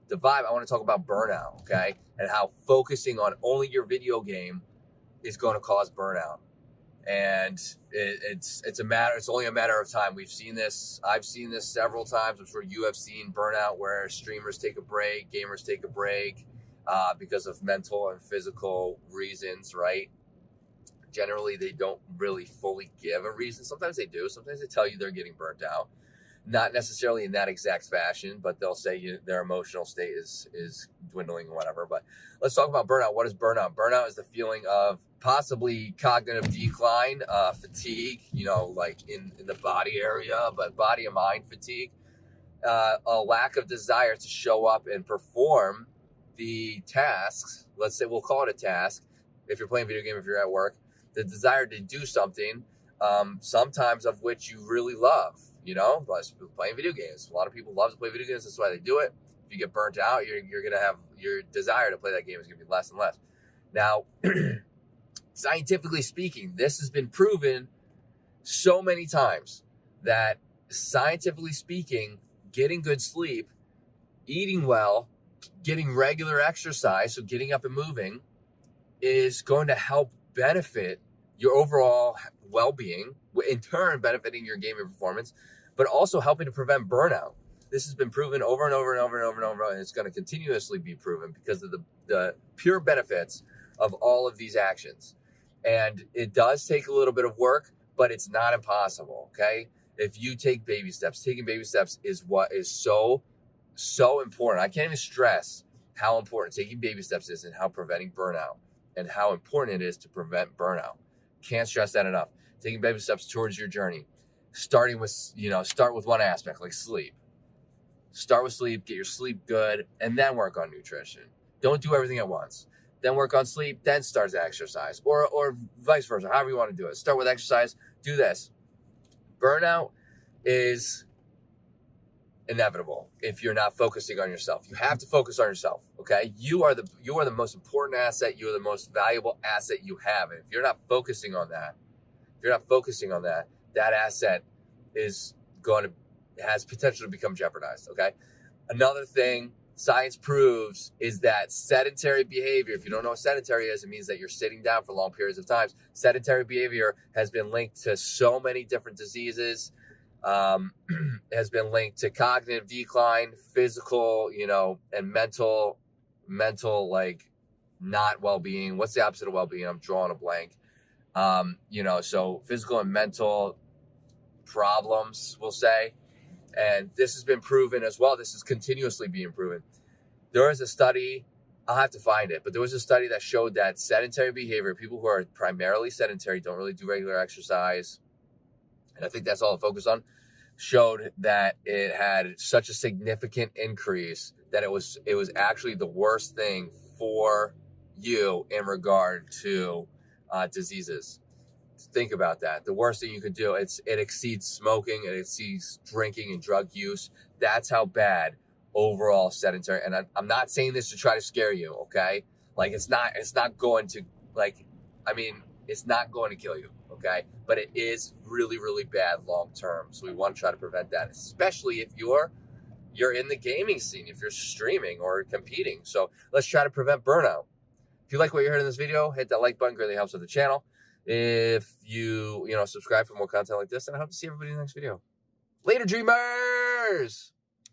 the vibe, I want to talk about burnout, okay? And how focusing on only your video game is going to cause burnout. And it's only a matter of time. We've seen this. I've seen this several times. I'm sure you have seen burnout where streamers take a break, gamers take a break because of mental and physical reasons, right? Generally, they don't really fully give a reason. Sometimes they do. Sometimes they tell you they're getting burnt out. Not necessarily in that exact fashion, but they'll say their emotional state is dwindling or whatever. But let's talk about burnout. What is burnout? Burnout is the feeling of possibly cognitive decline, fatigue, like in the body area, but body and mind fatigue, a lack of desire to show up and perform the tasks. Let's say we'll call it a task. If you're playing a video game, if you're at work, the desire to do something, sometimes of which you really love. Playing video games. A lot of people love to play video games. That's why they do it. If you get burnt out, you're going to have your desire to play that game is going to be less and less. Now, scientifically speaking, this has been proven so many times that scientifically speaking, getting good sleep, eating well, getting regular exercise, so getting up and moving, is going to help benefit your overall well-being, in turn benefiting your gaming performance, but also helping to prevent burnout. This has been proven over and over and over and over and over, and it's going to continuously be proven because of the pure benefits of all of these actions. And it does take a little bit of work, but it's not impossible, okay? If you take baby steps, taking baby steps is what is so important. I can't even stress how important taking baby steps is and how preventing burnout and how important it is to prevent burnout. Can't stress that enough. Taking baby steps towards your journey. Start with one aspect, like sleep. Start with sleep, get your sleep good, and then work on nutrition. Don't do everything at once. Then work on sleep, then start exercise, or vice versa, however you want to do it. Start with exercise, do this. Burnout is inevitable if you're not focusing on yourself. You have to focus on yourself, okay? You are the most important asset. You are the most valuable asset you have. And if you're not focusing on that, that asset has potential to become jeopardized, okay? Another thing science proves is that sedentary behavior, if you don't know what sedentary is, it means that you're sitting down for long periods of time. Sedentary behavior has been linked to so many different diseases, has been linked to cognitive decline, physical, and mental, like not well-being. What's the opposite of well-being? I'm drawing a blank. So physical and mental problems, we'll say. And this has been proven as well. This is continuously being proven. There is a study, I'll have to find it, but there was a study that showed that sedentary behavior, people who are primarily sedentary, don't really do regular exercise, and I think that's all it focused on, showed that it had such a significant increase that it was actually the worst thing for you in regard to diseases. Think about that. The worst thing you could do, it exceeds smoking, it exceeds drinking and drug use. That's how bad overall sedentary. And I'm not saying this to try to scare you, okay? Like it's not going to it's not going to kill you, okay? But it is really, really bad long term. So we want to try to prevent that, especially if you're in the gaming scene, if you're streaming or competing. So let's try to prevent burnout. If you like what you heard in this video, hit that like button, greatly helps with the channel. If you subscribe for more content like this, and I hope to see everybody in the next video. Later, dreamers!